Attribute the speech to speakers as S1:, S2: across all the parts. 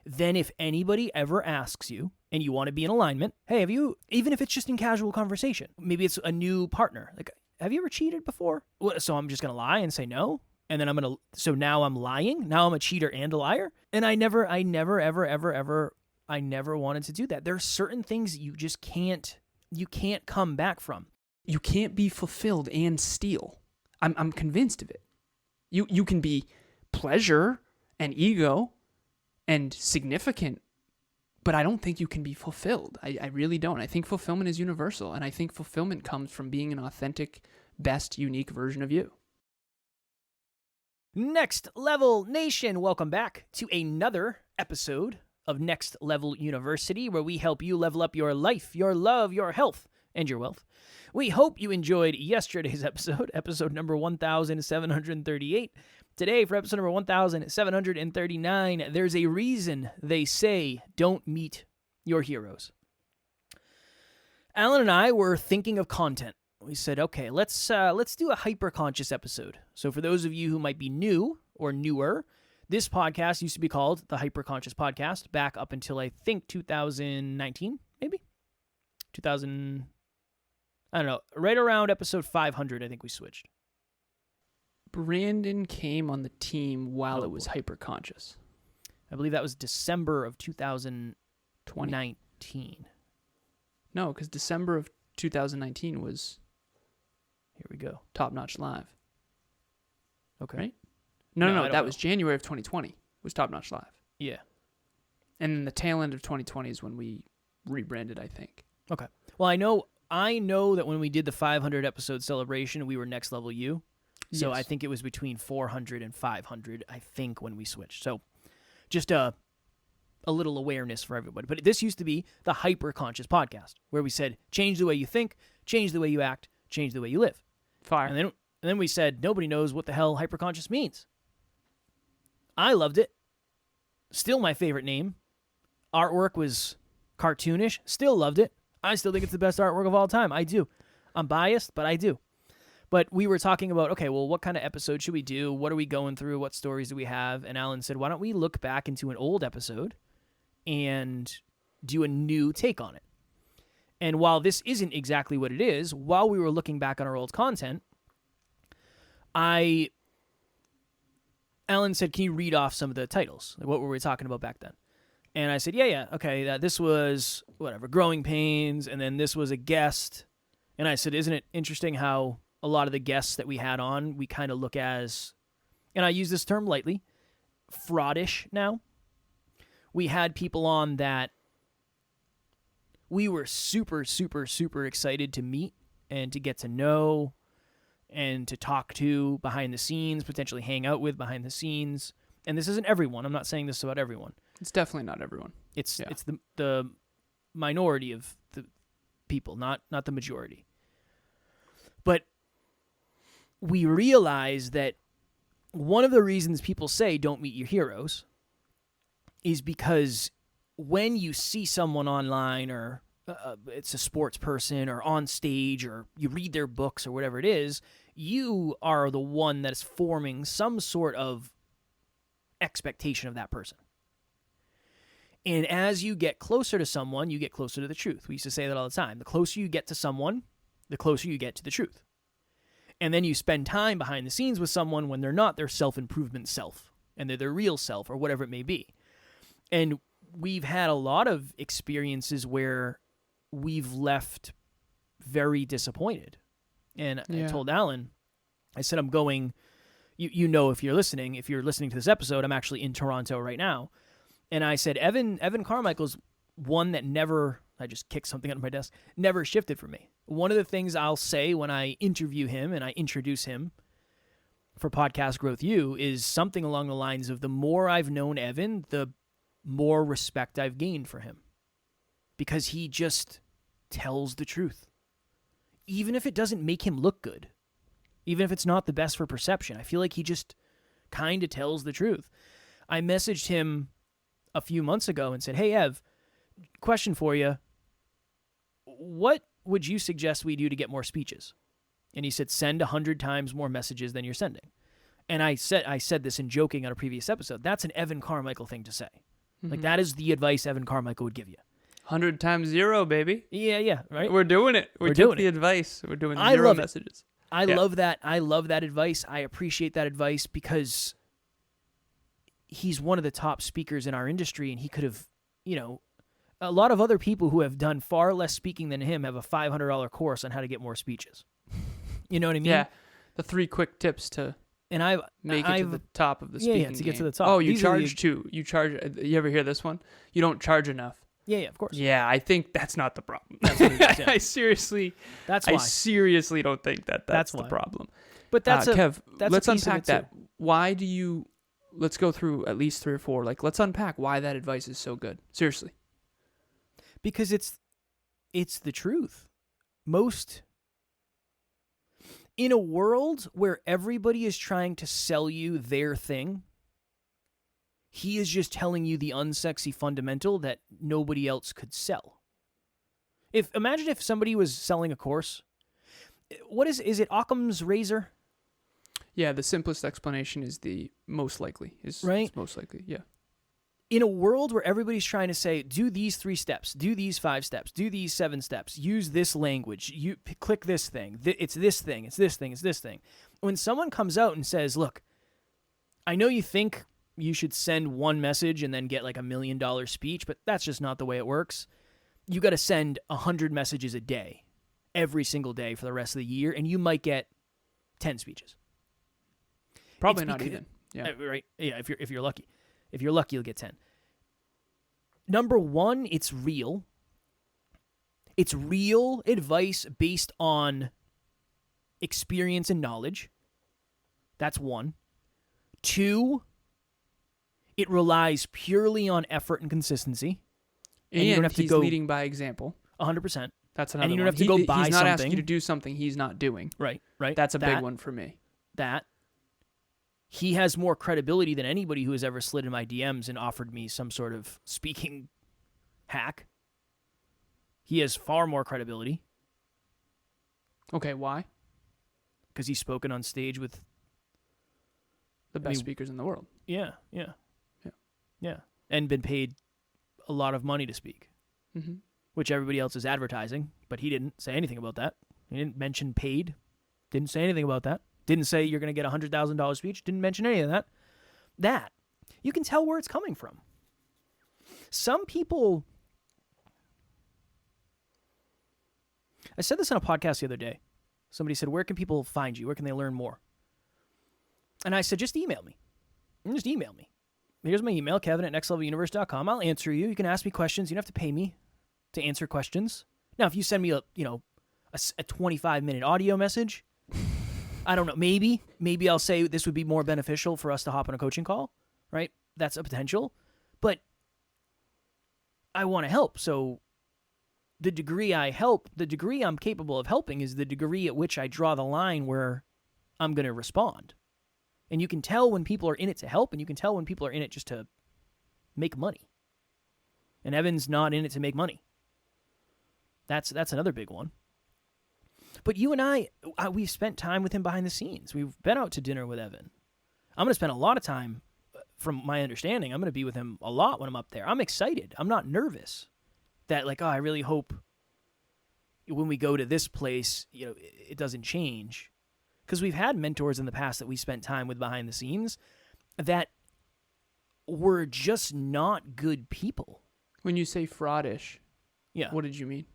S1: then if anybody ever asks you and you want to be in alignment, hey, even if it's just in casual conversation, maybe it's a new partner, like, have you ever cheated before? So I'm just going to lie and say no? And then so now I'm lying? Now I'm a cheater and a liar? And I never, ever wanted to do that. There are certain things you just can't come back from.
S2: You can't be fulfilled and steal. I'm convinced of it. You can be pleasure and ego and significant, but I don't think you can be fulfilled. I really don't. I think fulfillment is universal, and I think fulfillment comes from being an authentic, best, unique version of you.
S1: Next Level Nation, welcome back to another episode of Next Level University, where we help you level up your life, your love, your health, and your wealth. We hope you enjoyed yesterday's episode number 1738. Today, for episode number 1739, there's a reason they say don't meet your heroes. Alan and I were thinking of content. We said, okay, let's do a hyper-conscious episode. So for those of you who might be new or newer, this podcast used to be called the Hyper-Conscious Podcast back up until, I think, 2019, maybe? I don't know, right around episode 500, I think we switched.
S2: Brandon came on the team while it was hyper-conscious.
S1: I believe that was December of 2019.
S2: No, because December of 2019 was...
S1: Here we go.
S2: Top Notch Live.
S1: Okay.
S2: Right? No, that was January of 2020 was Top Notch Live.
S1: Yeah.
S2: And then the tail end of 2020 is when we rebranded, I think.
S1: Okay. Well, I know that when we did the 500 episode celebration, we were Next Level U. So yes. I think it was between 400 and 500, I think, when we switched. So just a little awareness for everybody. But this used to be the Hyper-Conscious Podcast, where we said, change the way you think, change the way you act, change the way you live.
S2: Fire.
S1: And then we said, nobody knows what the hell hyper-conscious means. I loved it. Still my favorite name. Artwork was cartoonish. Still loved it. I still think it's the best artwork of all time. I do. I'm biased, but I do. But we were talking about, okay, well, what kind of episode should we do? What are we going through? What stories do we have? And Alan said, why don't we look back into an old episode and do a new take on it? And while this isn't exactly what it is, while we were looking back on our old content, Alan said, can you read off some of the titles? Like, what were we talking about back then? And I said, yeah, okay, this was, Growing Pains, and then this was a guest. And I said, isn't it interesting how a lot of the guests that we had on, we kind of look as, and I use this term lightly, fraudish now. We had people on that we were super, super, super excited to meet and to get to know and to talk to behind the scenes, potentially hang out with behind the scenes. And this isn't everyone. I'm not saying this about everyone.
S2: It's definitely not everyone.
S1: It's the minority of the people, not the majority. But we realize that one of the reasons people say don't meet your heroes is because when you see someone online or it's a sports person or on stage or you read their books or whatever it is, you are the one that is forming some sort of expectation of that person. And as you get closer to someone, you get closer to the truth. We used to say that all the time. The closer you get to someone, the closer you get to the truth. And then you spend time behind the scenes with someone when they're not their self-improvement self, and they're their real self or whatever it may be. And we've had a lot of experiences where we've left very disappointed. And I told Alan, I said, I'm going, you know, if you're listening to this episode, I'm actually in Toronto right now. And I said, Evan Carmichael's one that never, I just kicked something under my desk, never shifted for me. One of the things I'll say when I interview him and I introduce him for Podcast Growth U is something along the lines of, the more I've known Evan, the more respect I've gained for him. Because he just tells the truth. Even if it doesn't make him look good. Even if it's not the best for perception. I feel like he just kind of tells the truth. I messaged him a few months ago and said, hey, Ev, question for you. What would you suggest we do to get more speeches? And he said, send 100 times more messages than you're sending. And I said this in joking on a previous episode. That's an Evan Carmichael thing to say. Like, that is the advice Evan Carmichael would give you.
S2: 100 times 0, baby.
S1: Yeah, right?
S2: We're doing it. We
S1: We're
S2: took
S1: doing
S2: the
S1: it.
S2: advice. We're doing
S1: I
S2: 0
S1: love it.
S2: messages.
S1: I
S2: Yeah.
S1: love that. I love that advice. I appreciate that advice because he's one of the top speakers in our industry, and he could have, a lot of other people who have done far less speaking than him have a $500 course on how to get more speeches. You know what I mean?
S2: Yeah. The 3 quick tips to
S1: And I
S2: make it to the top of the speaking
S1: to get to
S2: game.
S1: the top.
S2: Oh, you
S1: These are
S2: charge too. You charge. You ever hear this one? You don't charge enough.
S1: Yeah, of course.
S2: Yeah, I think that's not the problem.
S1: That's what it is, yeah.
S2: I seriously don't think that's the
S1: why.
S2: problem.
S1: But that's
S2: Kev,
S1: that's
S2: let's
S1: a piece of
S2: unpack
S1: it, too.
S2: that. Why do you? Let's go through at least 3 or 4. Like, let's unpack why that advice is so good. Seriously.
S1: Because it's the truth. In a world where everybody is trying to sell you their thing, he is just telling you the unsexy fundamental that nobody else could sell. Imagine if somebody was selling a course. What is it Occam's razor?
S2: Yeah, the simplest explanation is the most likely.
S1: Right?
S2: It's most likely, yeah.
S1: In a world where everybody's trying to say, do these 3 steps, do these 5 steps, do these 7 steps, use this language, you click this thing, it's this thing, it's this thing, it's this thing. When someone comes out and says, look, I know you think you should send one message and then get like $1 million speech, but that's just not the way it works. You got to send 100 messages a day, every single day for the rest of the year, and you might get 10 speeches.
S2: Probably not even. Yeah.
S1: Right. Yeah, if you're lucky. If you're lucky, you'll get 10. Number 1, it's real. It's real advice based on experience and knowledge. That's 1. 2, it relies purely on effort and consistency.
S2: And
S1: you don't have to
S2: he's
S1: go
S2: leading by example.
S1: 100%.
S2: That's another
S1: And you don't
S2: one.
S1: have to go buy
S2: He's not asking
S1: something.
S2: you to do something he's not doing.
S1: Right.
S2: That's a big one for me.
S1: That. He has more credibility than anybody who has ever slid in my DMs and offered me some sort of speaking hack. He has far more credibility.
S2: Okay, why?
S1: Because he's spoken on stage with
S2: The best speakers in the world.
S1: Yeah. And been paid a lot of money to speak, which everybody else is advertising, but he didn't say anything about that. He didn't mention paid. Didn't say anything about that. Didn't say you're going to get a $100,000 speech. Didn't mention any of that. That. You can tell where it's coming from. Some people... I said this on a podcast the other day. Somebody said, where can people find you? Where can they learn more? And I said, just email me. Just email me. Here's my email, kevin@nextleveluniverse.com. I'll answer you. You can ask me questions. You don't have to pay me to answer questions. Now, if you send me a 25-minute audio message... I don't know. Maybe I'll say this would be more beneficial for us to hop on a coaching call, right? That's a potential. But I want to help. So the degree I'm capable of helping is the degree at which I draw the line where I'm going to respond. And you can tell when people are in it to help, and you can tell when people are in it just to make money. And Evan's not in it to make money. That's another big one. But you and I, we've spent time with him behind the scenes. We've been out to dinner with Evan. I'm going to spend a lot of time, from my understanding, I'm going to be with him a lot when I'm up there. I'm excited. I'm not nervous that, I really hope when we go to this place, it doesn't change. Because we've had mentors in the past that we spent time with behind the scenes that were just not good people.
S2: When you say fraudish,
S1: Yeah.
S2: what did you mean?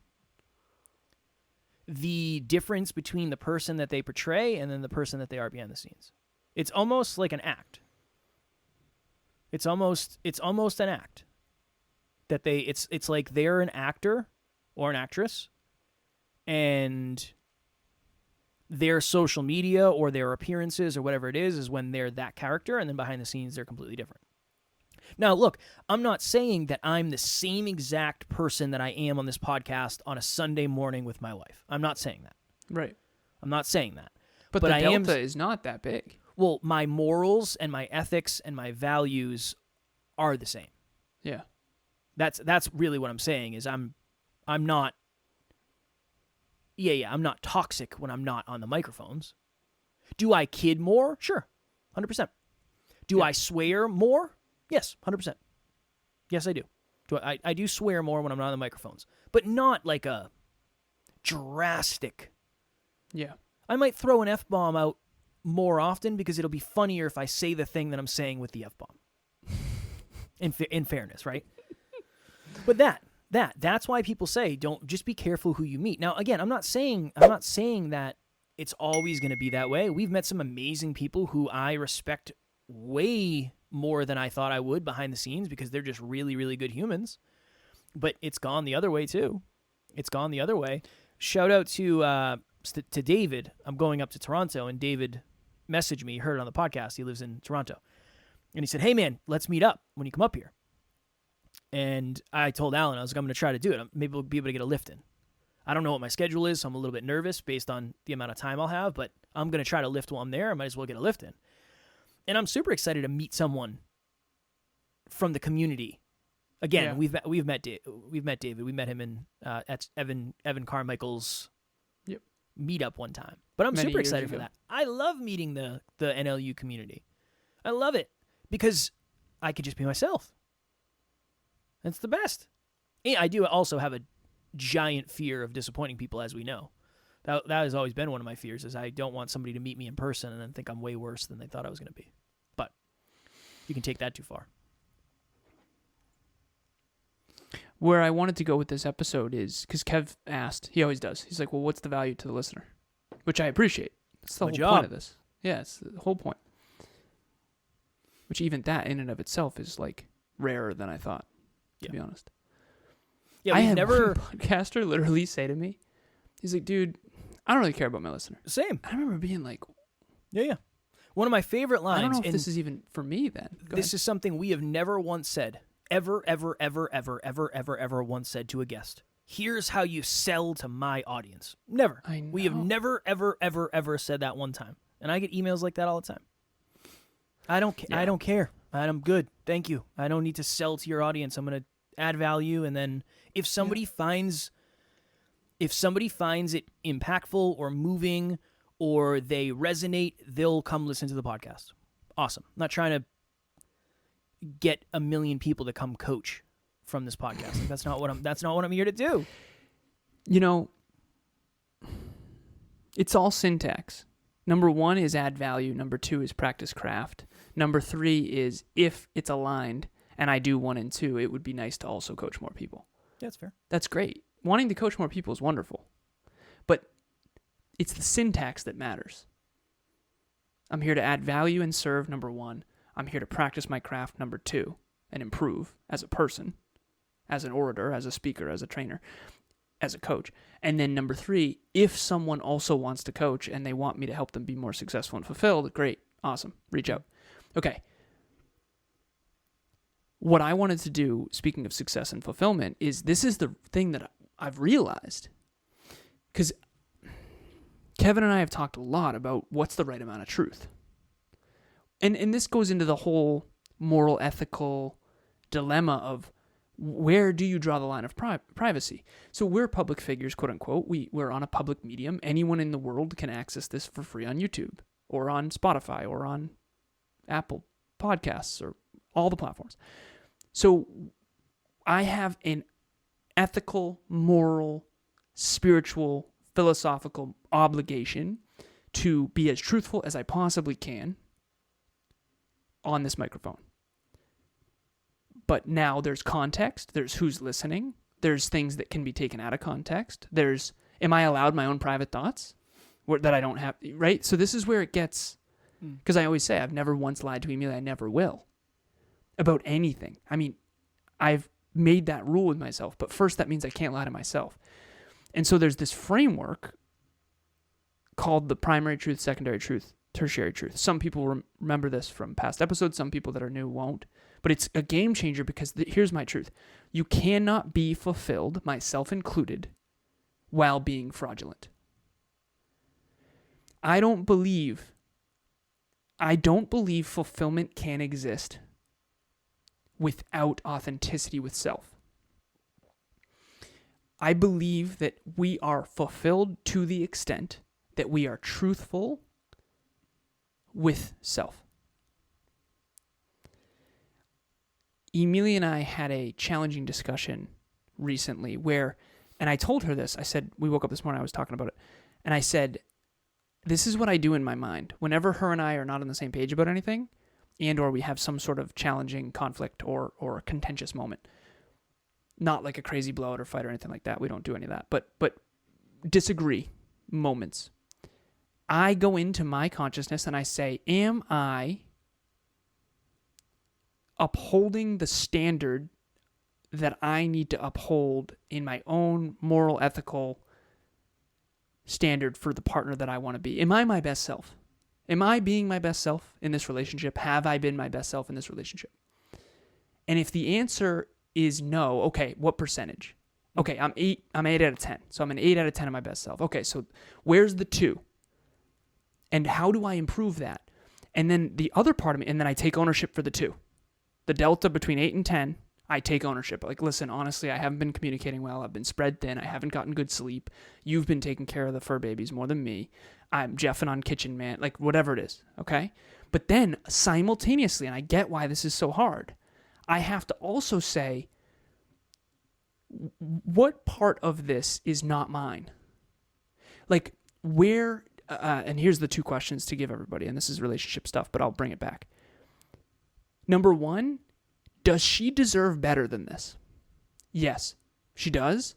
S1: The difference between the person that they portray and then the person that they are behind the scenes. It's almost like an act. It's almost an act. That it's like they're an actor or an actress, and their social media or their appearances or whatever it is when they're that character, and then behind the scenes they're completely different. Now, look, I'm not saying that I'm the same exact person that I am on this podcast on a Sunday morning with my wife. I'm not saying that.
S2: Right.
S1: I'm not saying that.
S2: But the delta is not that big.
S1: Well, my morals and my ethics and my values are the same.
S2: Yeah.
S1: That's really what I'm saying is I'm not I'm not toxic when I'm not on the microphones. Do I kid more? Sure. 100%. Do I swear more? Yes, 100%. Yes, I do. I do swear more when I'm not on the microphones, but not like a drastic.
S2: Yeah.
S1: I might throw an F-bomb out more often because it'll be funnier if I say the thing that I'm saying with the F-bomb. In fairness, right? But that's why people say don't just be careful who you meet. Now, again, I'm not saying that it's always going to be that way. We've met some amazing people who I respect way more than I thought I would behind the scenes because they're just really, really good humans. But it's gone the other way too. It's gone the other way. Shout out to David. I'm going up to Toronto, and David messaged me. He heard it on the podcast. He lives in Toronto. And he said, hey, man, let's meet up when you come up here. And I told Alan, I was like, I'm going to try to do it. Maybe we'll be able to get a lift in. I don't know what my schedule is, so I'm a little bit nervous based on the amount of time I'll have, but I'm going to try to lift while I'm there. I might as well get a lift in. And I'm super excited to meet someone from the community. Again,
S2: Yeah.
S1: we've met David. We met him in at Evan Carmichael's meetup one time. But I'm
S2: Many
S1: super
S2: years
S1: excited for
S2: ago.
S1: that. I love meeting the NLU community. I love it because I could just be myself. It's the best. And I do also have a giant fear of disappointing people, as we know. That has always been one of my fears, is I don't want somebody to meet me in person and then think I'm way worse than they thought I was going to be. But you can take that too far.
S2: Where I wanted to go with this episode is because Kev asked, he always does. He's like, well, what's the value to the listener? Which I appreciate. That's the
S1: Good
S2: whole
S1: job.
S2: point of this. Yeah, it's the whole point. Which even that in and of itself is like rarer than I thought, to be honest.
S1: Yeah,
S2: I
S1: we've
S2: had
S1: never
S2: one podcaster literally say to me, he's like, dude, I don't really care about my listener.
S1: same.
S2: I remember being like,
S1: Yeah. One of my favorite lines.
S2: I don't know if
S1: and
S2: this is even for me then.
S1: this is something we have never once said. Ever once said to a guest. Here's how you sell to my audience. Never.
S2: I
S1: We have
S2: know.
S1: never, ever said that one time. And I get emails like that all the time. I don't care. I'm good. Thank you. I don't need to sell to your audience. I'm going to add value, and then if somebody finds it impactful or moving or they resonate, they'll come listen to the podcast. Awesome. I'm not trying to get 1 million people to come coach from this podcast. Like, that's not what I'm here to do.
S2: You know, it's all syntax. Number 1 is add value. Number 2 is practice craft. Number 3 is if it's aligned, and I do 1 and 2, it would be nice to also coach more people.
S1: Yeah, that's fair.
S2: That's great. Wanting to coach more people is wonderful. But it's the syntax that matters. I'm here to add value and serve, number 1. I'm here to practice my craft, number 2, and improve as a person, as an orator, as a speaker, as a trainer, as a coach. And then number 3, if someone also wants to coach and they want me to help them be more successful and fulfilled, great, awesome, reach out. Okay. What I wanted to do, speaking of success and fulfillment, is this is the thing that I've realized. Because Kevin and I have talked a lot about what's the right amount of truth. And this goes into the whole moral, ethical dilemma of where do you draw the line of privacy? So we're public figures, quote unquote. We're on a public medium. Anyone in the world can access this for free on YouTube or on Spotify or on Apple Podcasts or all the platforms. So I have an ethical, moral, spiritual, philosophical obligation to be as truthful as I possibly can on this microphone. But now there's context, there's who's listening, there's things that can be taken out of context, there's, am I allowed my own private thoughts that I don't have, right? So this is where it gets, because I always say I've never once lied to Emilia, I never will, about anything. I mean, I've made that rule with myself, but first that means I can't lie to myself. And so there's this framework called the primary truth, secondary truth, tertiary truth. Some people remember this from past episodes. Some people that are new won't. But it's a game changer because here's my truth. You cannot be fulfilled, myself included, while being fraudulent. I don't believe fulfillment can exist without authenticity with self. I believe that we are fulfilled to the extent that we are truthful with self. Emilia and I had a challenging discussion recently and I told her this. I said, we woke up this morning, I was talking about it, and I said, this is what I do in my mind. Whenever her and I are not on the same page about anything, and or we have some sort of challenging conflict or a contentious moment, not like a crazy blowout or fight or anything like that. We don't do any of that. But disagree moments. I go into my consciousness and I say, am I upholding the standard that I need to uphold in my own moral, ethical standard for the partner that I want to be? Am I my best self? Am I being my best self in this relationship? Have I been my best self in this relationship? And if the answer is no, okay, what percentage? Okay, I'm 8 out of 10. So I'm an 8 out of 10 of my best self. Okay, so where's the 2? And how do I improve that? And then the other part of me, and then I take ownership for the 2. The delta between 8 and 10, I take ownership. Like, listen, honestly, I haven't been communicating well. I've been spread thin. I haven't gotten good sleep. You've been taking care of the fur babies more than me. I'm jeffing on kitchen man, like whatever it is, okay? But then simultaneously, and I get why this is so hard, I have to also say, what part of this is not mine? Like, where, and here's the 2 questions to give everybody, and this is relationship stuff, but I'll bring it back. Number 1, does she deserve better than this? Yes, she does.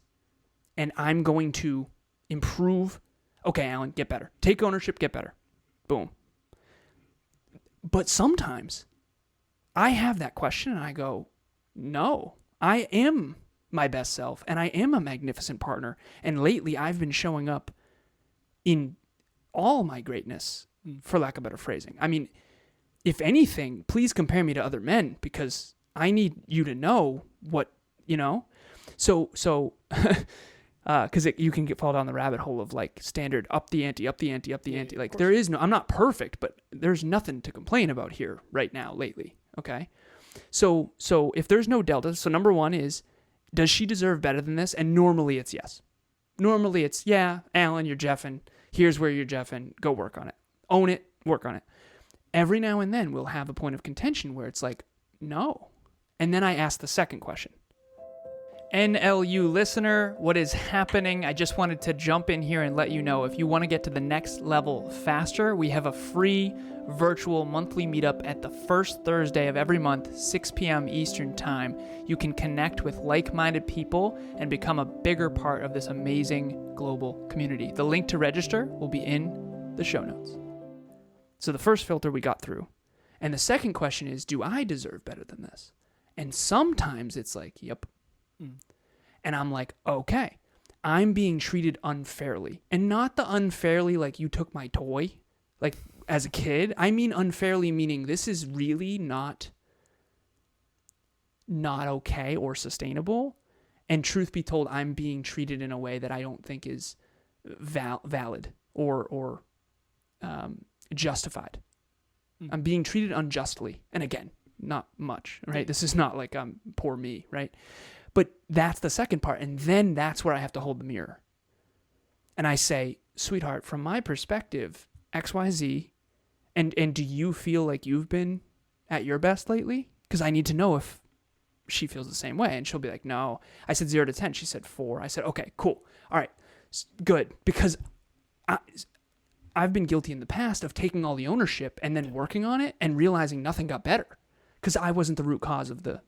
S2: And I'm going to improve. Okay, Alan, get better. Take ownership, get better. Boom. But sometimes I have that question and I go, no, I am my best self and I am a magnificent partner. And lately I've been showing up in all my greatness, for lack of better phrasing. I mean, if anything, please compare me to other men because I need you to know what, So, because you can fall down the rabbit hole of like standard up the ante. Like there is no, I'm not perfect, but there's nothing to complain about here right now lately. Okay. So if there's no delta, so number 1 is, does she deserve better than this? And normally it's yes. Normally it's, yeah, Alan, you're jeffing. Here's where you're jeffing. Go work on it. Own it. Work on it. Every now and then we'll have a point of contention where it's like, no. And then I ask the second question. NLU listener, what is happening? I just wanted to jump in here and let you know, if you want to get to the next level faster, we have a free virtual monthly meetup at the first Thursday of every month, 6 p.m. Eastern Time. You can connect with like-minded people and become a bigger part of this amazing global community. The link to register will be in the show notes. So the first filter we got through. And the second question is, do I deserve better than this? And sometimes it's like, yep. And I'm like, okay, I'm being treated unfairly. And not the unfairly like you took my toy, like as a kid. I mean unfairly meaning this is really not okay or sustainable. And truth be told, I'm being treated in a way that I don't think is valid or justified. I'm being treated unjustly. And again, not much, right? This is not like poor me, right? But that's the second part. And then that's where I have to hold the mirror. And I say, sweetheart, from my perspective, XYZ, and do you feel like you've been at your best lately? Because I need to know if she feels the same way. And she'll be like, no. I said 0 to 10. She said 4. I said, okay, cool. All right, good. Because I've been guilty in the past of taking all the ownership and then working on it and realizing nothing got better because I wasn't the root cause of the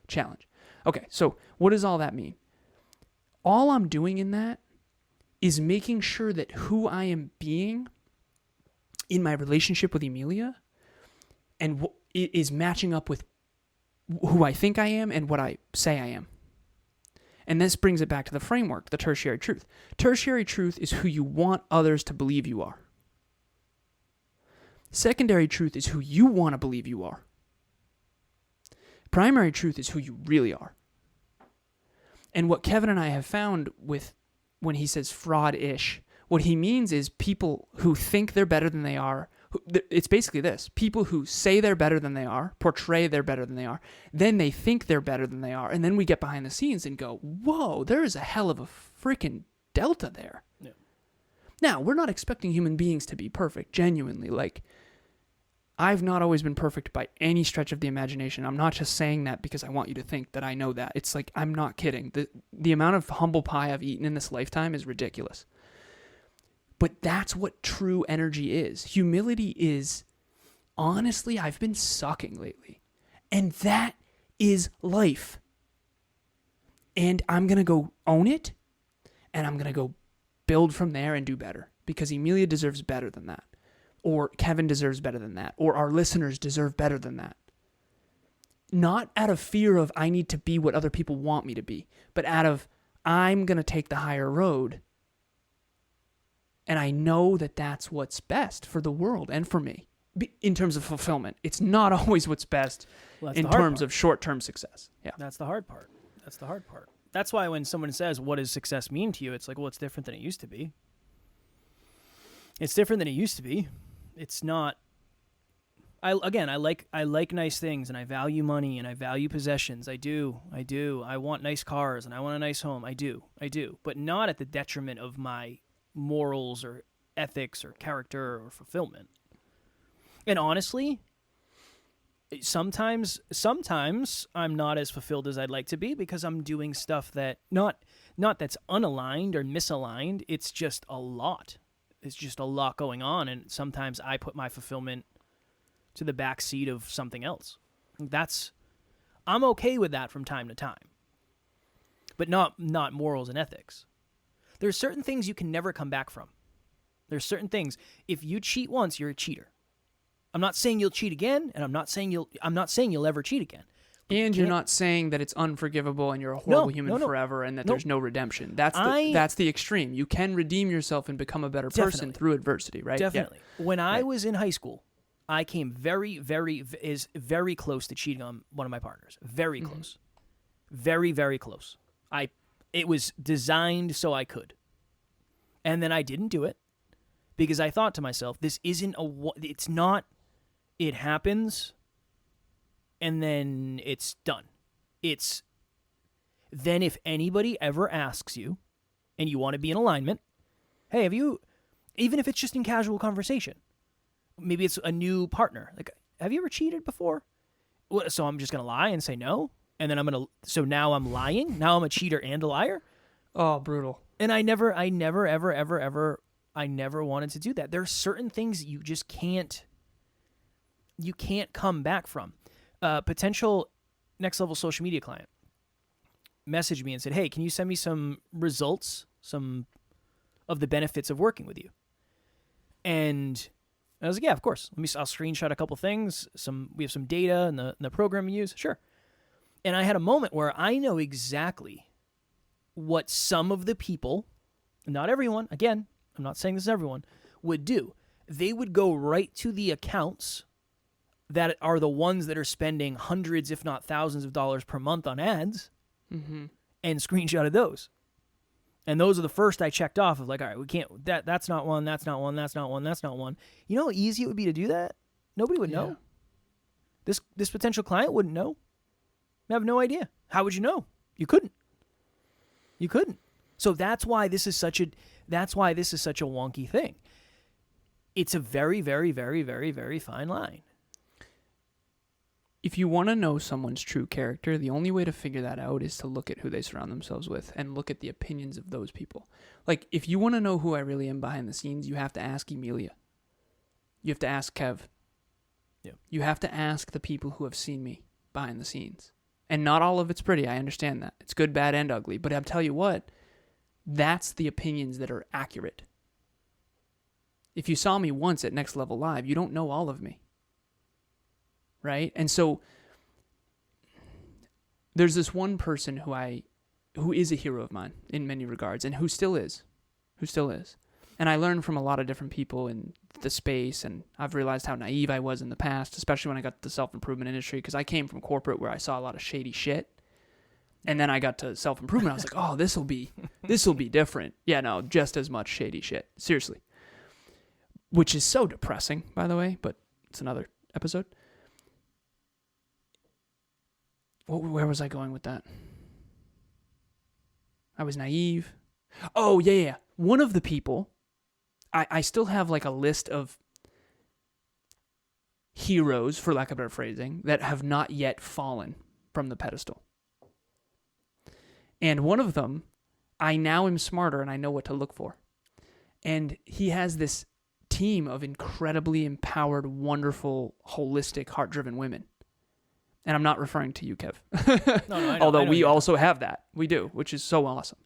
S2: challenge. Okay, so what does all that mean? All I'm doing in that is making sure that who I am being in my relationship with Emilia and is matching up with who I think I am and what I say I am. And this brings it back to the framework, the tertiary truth. Tertiary truth is who you want others to believe you are. Secondary truth is who you want to believe you are. Primary truth is who you really are. And what Kevin and I have found with when he says fraud-ish, what he means is people who think they're better than they are. It's basically this. People who say they're better than they are, portray they're better than they are, then they think they're better than they are, and then we get behind the scenes and go, whoa, there is a hell of a freaking delta there. Yeah. Now, we're not expecting human beings to be perfect, genuinely. Like, I've not always been perfect by any stretch of the imagination. I'm not just saying that because I want you to think that I know that. It's like, I'm not kidding. The amount of humble pie I've eaten in this lifetime is ridiculous. But that's what true energy is. Humility is, honestly, I've been sucking lately. And that is life. And I'm going to go own it. And I'm going to go build from there and do better. Because Emilia deserves better than that. Or Kevin deserves better than that. Or our listeners deserve better than that. Not out of fear of I need to be what other people want me to be. But out of I'm going to take the higher road. And I know that that's what's best for the world and for me. In terms of fulfillment. It's not always what's best in terms of short-term success. Yeah.
S1: That's the hard part. That's why when someone says, what does success mean to you? It's like, well, it's different than it used to be. It's different than it used to be. It's not. I like nice things, and I value money, and I value possessions. I do. I want nice cars, and I want a nice home. I do. But not at the detriment of my morals or ethics or character or fulfillment. And honestly, sometimes I'm not as fulfilled as I'd like to be because I'm doing stuff that not that's unaligned or misaligned. It's just a lot. It's just a lot going on, and sometimes I put my fulfillment to the back seat of something else. I'm okay with that from time to time, but not morals and ethics. There's certain things you can never come back from. There's certain things. If you cheat once, you're a cheater. I'm not saying you'll cheat again, and I'm not saying you'll ever cheat again.
S2: And you're not saying that it's unforgivable and you're a horrible human forever and that there's no redemption. That's the extreme. You can redeem yourself and become a better person through adversity, right?
S1: Definitely. Yeah. When I was in high school, I came very close to cheating on one of my partners. Very close. Very, very close. It was designed so I could. And then I didn't do it because I thought to myself, it's not, it happens and then it's done. It's then if anybody ever asks you and you want to be in alignment, hey, even if it's just in casual conversation, maybe it's a new partner, like, have you ever cheated before? So I'm just going to lie and say no. And then so now I'm lying. Now I'm a cheater and a liar.
S2: Oh, brutal.
S1: And I never, ever wanted to do that. There are certain things you just can't come back from. Potential Next Level social media client messaged me and said, hey, can you send me some results, some of the benefits of working with you? And I was like, yeah, of course. I'll screenshot a couple things. We have some data in the program we use. Sure. And I had a moment where I know exactly what some of the people, not everyone, again, I'm not saying this is everyone, would do. They would go right to the accounts that are the ones that are spending hundreds, if not thousands of dollars per month on ads and screenshotted those. And those are the first I checked off of like, all right, we can't, that's not one, that's not one, that's not one, that's not one. You know how easy it would be to do that? Nobody would know. This potential client wouldn't know. I have no idea. How would you know? You couldn't. So that's why this is such a wonky thing. It's a very, very, very, very, very fine line.
S2: If you want to know someone's true character, the only way to figure that out is to look at who they surround themselves with and look at the opinions of those people. Like, if you want to know who I really am behind the scenes, you have to ask Emilia. You have to ask Kev.
S1: Yeah.
S2: You have to ask the people who have seen me behind the scenes. And not all of it's pretty, I understand that. It's good, bad, and ugly. But I'll tell you what, that's the opinions that are accurate. If you saw me once at Next Level Live, you don't know all of me. Right? And so there's this one person who is a hero of mine in many regards and who still is. And I learned from a lot of different people in the space, and I've realized how naive I was in the past, especially when I got to the self-improvement industry, because I came from corporate where I saw a lot of shady shit. And then I got to self-improvement. I was like, oh, this will be different. Yeah, no, just as much shady shit. Seriously. Which is so depressing, by the way, but it's another episode. Where was I going with that? I was naive. Oh, yeah. One of the people, I still have like a list of, heroes, for lack of better phrasing, that have not yet fallen from the pedestal. And one of them, I now am smarter and I know what to look for. And he has this team of incredibly empowered, wonderful, holistic, heart-driven women. And I'm not referring to you, Kev.
S1: No, I know,
S2: Although
S1: I know
S2: we
S1: you're
S2: also have that. We do, which is so awesome.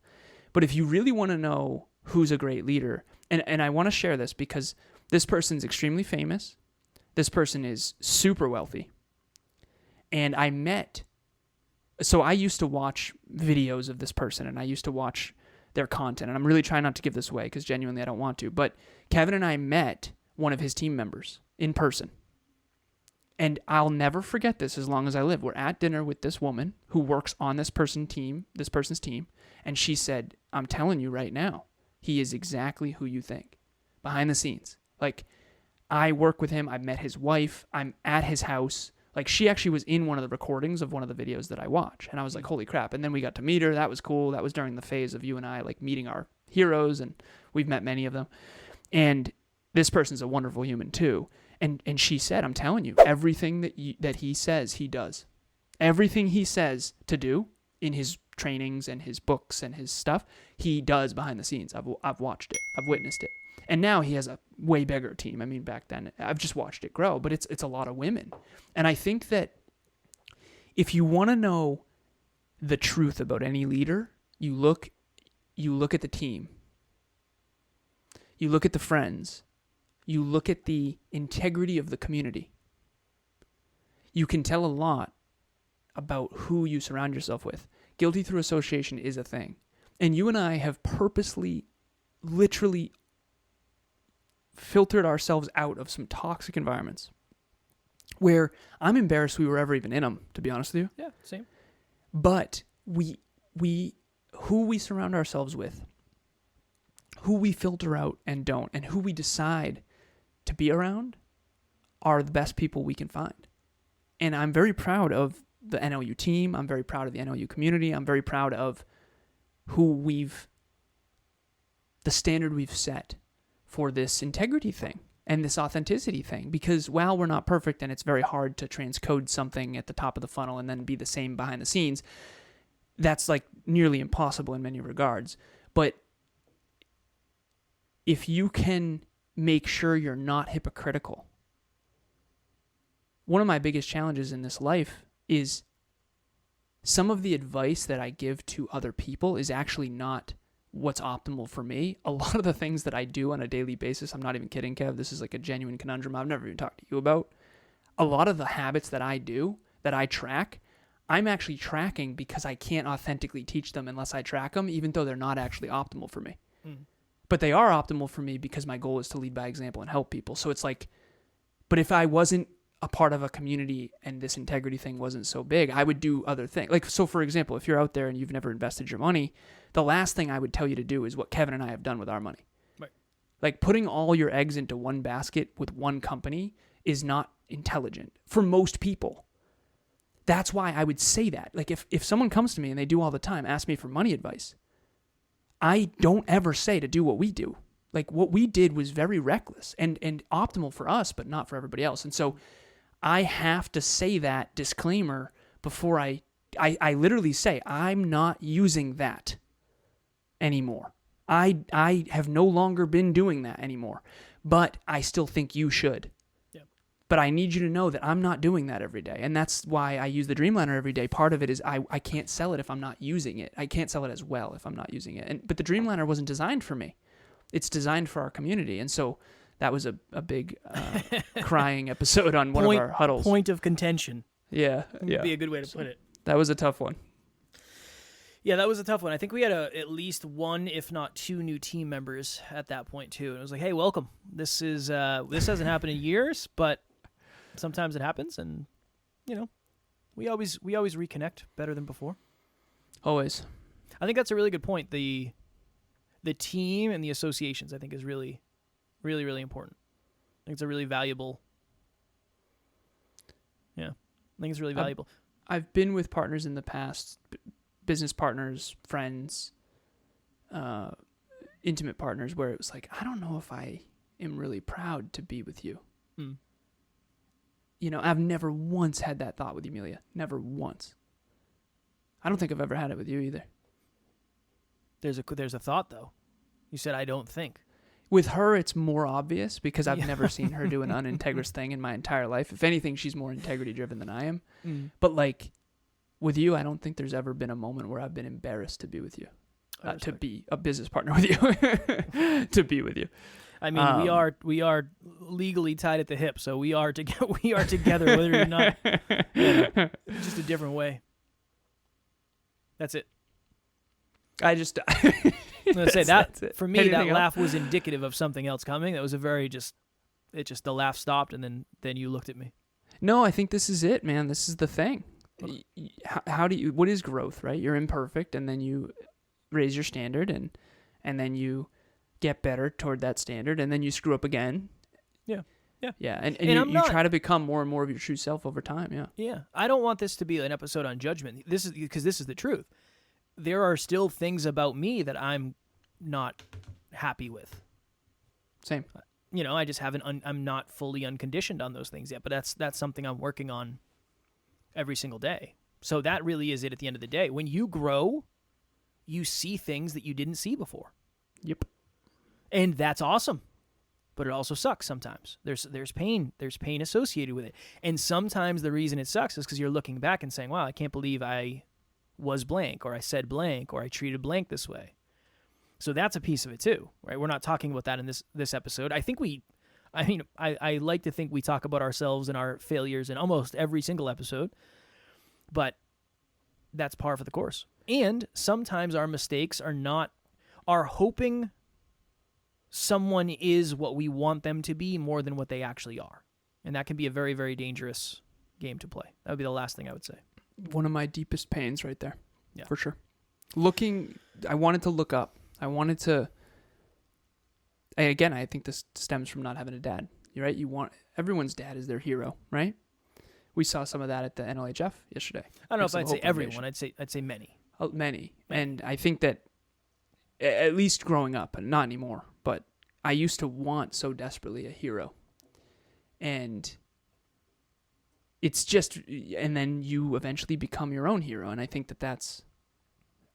S2: But if you really want to know who's a great leader, and I want to share this because this person's extremely famous. This person is super wealthy. And so I used to watch videos of this person, and I used to watch their content. And I'm really trying not to give this away because genuinely I don't want to. But Kevin and I met one of his team members in person. And I'll never forget this as long as I live. We're at dinner with this woman who works on this person's team, and she said, "I'm telling you right now, he is exactly who you think, behind the scenes. Like, I work with him. I've met his wife. I'm at his house. Like, she actually was in one of the recordings of one of the videos that I watch. And I was like, holy crap. And then we got to meet her. That was cool. That was during the phase of you and I, like, meeting our heroes, and we've met many of them. And this person's a wonderful human too. And she said, I'm telling you, everything that he says, he does. Everything he says to do in his trainings and his books and his stuff, he does behind the scenes. I've watched it. I've witnessed it. And now he has a way bigger team. I mean, back then, I've just watched it grow, but it's a lot of women. And I think that if you want to know the truth about any leader, you look at the team. You look at the friends. You look at the integrity of the community. You can tell a lot about who you surround yourself with. Guilty through association is a thing. And you and I have purposely, literally filtered ourselves out of some toxic environments where I'm embarrassed we were ever even in them, to be honest with you.
S1: Yeah, same.
S2: But who we surround ourselves with, who we filter out and don't, and who we decide to be around are the best people we can find. And I'm very proud of the NLU team. I'm very proud of the NLU community. I'm very proud of the standard we've set for this integrity thing and this authenticity thing. Because while we're not perfect and it's very hard to transcode something at the top of the funnel and then be the same behind the scenes, that's like nearly impossible in many regards. But if you can make sure you're not hypocritical. One of my biggest challenges in this life is some of the advice that I give to other people is actually not what's optimal for me. A lot of the things that I do on a daily basis, I'm not even kidding, Kev, this is like a genuine conundrum I've never even talked to you about. A lot of the habits that I do, that I track, I'm actually tracking because I can't authentically teach them unless I track them, even though they're not actually optimal for me. But they are optimal for me because my goal is to lead by example and help people. So it's like, but if I wasn't a part of a community and this integrity thing wasn't so big, I would do other things. Like, so for example, if you're out there and you've never invested your money, the last thing I would tell you to do is what Kevin and I have done with our money.
S1: Right.
S2: Like, putting all your eggs into one basket with one company is not intelligent for most people. That's why I would say that. Like, if someone comes to me and they do all the time, ask me for money advice, I don't ever say to do what we do. Like, what we did was very reckless and optimal for us, but not for everybody else. And so I have to say that disclaimer before I literally say, I'm not using that anymore. I have no longer been doing that anymore, but I still think you should.
S1: Yep.
S2: But I need you to know that I'm not doing that every day. And that's why I use the Dreamliner every day. Part of it is I can't sell it if I'm not using it. I can't sell it as well if I'm not using it. But the Dreamliner wasn't designed for me. It's designed for our community. And so that was a big crying episode on one of our huddles.
S1: Point of contention.
S2: Yeah.
S1: Would be a good way to put it.
S2: That was a tough one.
S1: Yeah, that was a tough one. I think we had at least one, if not two, new team members at that point too. And it was like, hey, welcome. This hasn't happened in years, but sometimes it happens, and we always reconnect better than before. Always. I think that's a really good point. The team and the associations, I think, is really, really, really important. I think it's a really valuable. Yeah, I think it's really valuable.
S2: I've been with partners in the past, business partners, friends, intimate partners, where it was like, I don't know if I am really proud to be with you. I've never once had that thought with Amelia. Never once. I don't think I've ever had it with you either.
S1: There's a thought, though. You said, I don't think.
S2: With her, it's more obvious because I've never seen her do an unintegrous thing in my entire life. If anything, she's more integrity-driven than I am.
S1: Mm.
S2: But, like, with you, I don't think there's ever been a moment where I've been embarrassed to be with you. To be a business partner with you. To be with you.
S1: I mean, we are legally tied at the hip, so we are together, whether or not. It's just a different way. That's it.
S2: I just...
S1: I'm gonna say that for me,
S2: Anything
S1: that laugh
S2: else?
S1: was indicative of something else coming. That was a very the laugh stopped, and then you looked at me.
S2: No, I think this is it, man. This is the thing. How do you? What is growth, right? You're imperfect, and then you raise your standard, and then you get better toward that standard, and then you screw up again.
S1: Yeah.
S2: And
S1: you
S2: try to become more and more of your true self over time. Yeah.
S1: Yeah. I don't want this to be an episode on judgment. This is the truth. There are still things about me that I'm not happy with.
S2: Same.
S1: I just haven't. I'm not fully unconditioned on those things yet. But that's something I'm working on every single day. So that really is it. At the end of the day, when you grow, you see things that you didn't see before.
S2: Yep.
S1: And that's awesome. But it also sucks sometimes. There's pain. There's pain associated with it. And sometimes the reason it sucks is because you're looking back and saying, "Wow, I can't believe I was blank, or I said blank, or I treated blank this way." So that's a piece of it too, right? We're not talking about that in this episode. I like to think we talk about ourselves and our failures in almost every single episode, but that's par for the course. And sometimes our mistakes are hoping someone is what we want them to be more than what they actually are. And that can be a very, very dangerous game to play. That would be the last thing I would say.
S2: One of my deepest pains right there.
S1: Yeah.
S2: For sure. I wanted to look up. Again, I think this stems from not having a dad. You're right. Everyone's dad is their hero, right? We saw some of that at the NLHF yesterday.
S1: I don't know if I'd say everyone. I'd say many.
S2: Many. And I think that at least growing up, and not anymore, but I used to want so desperately a hero. And and then you eventually become your own hero. And I think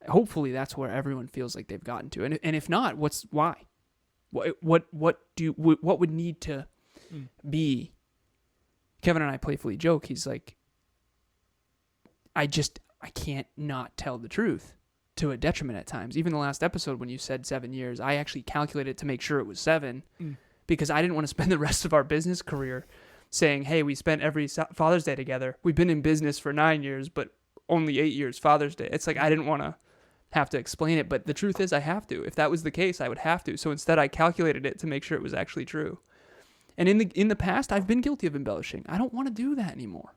S2: hopefully that's where everyone feels like they've gotten to. And if not, why? What would need to be? Kevin and I playfully joke. He's like, I can't not tell the truth to a detriment at times. Even the last episode when you said 7 years, I actually calculated to make sure it was 7 because I didn't want to spend the rest of our business career saying, hey, we spent every Father's Day together. We've been in business for 9 years, but only 8 years Father's Day. It's like I didn't want to have to explain it, but the truth is I have to. If that was the case, I would have to. So instead I calculated it to make sure it was actually true. And in the past, I've been guilty of embellishing. I don't want to do that anymore.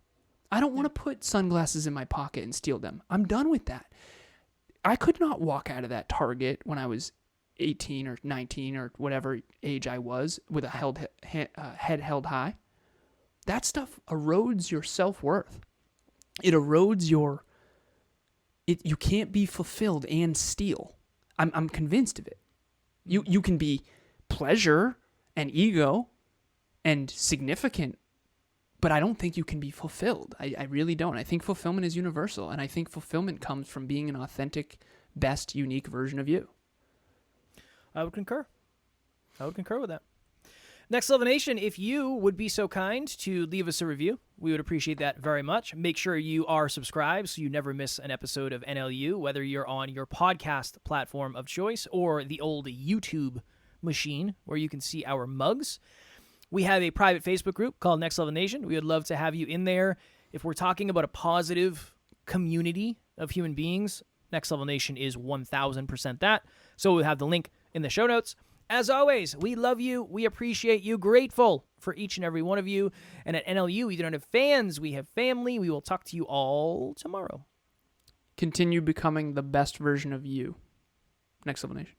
S2: I don't want to put sunglasses in my pocket and steal them. I'm done with that. I could not walk out of that Target when I was 18 or 19 or whatever age I was with a head held high. That stuff erodes your self-worth. It erodes you can't be fulfilled and steal. I'm convinced of it. You can be pleasure and ego and significant, but I don't think you can be fulfilled. I really don't. I think fulfillment is universal, and I think fulfillment comes from being an authentic, best, unique version of you.
S1: I would concur with that. Next Level Nation, if you would be so kind to leave us a review, we would appreciate that very much. Make sure you are subscribed so you never miss an episode of NLU, whether you're on your podcast platform of choice or the old YouTube machine where you can see our mugs. We have a private Facebook group called Next Level Nation. We would love to have you in there. If we're talking about a positive community of human beings, Next Level Nation is 1,000% that. So we'll have the link in the show notes. As always, we love you. We appreciate you. Grateful for each and every one of you. And at NLU, we don't have fans. We have family. We will talk to you all tomorrow.
S2: Continue becoming the best version of you. Next Level Nation.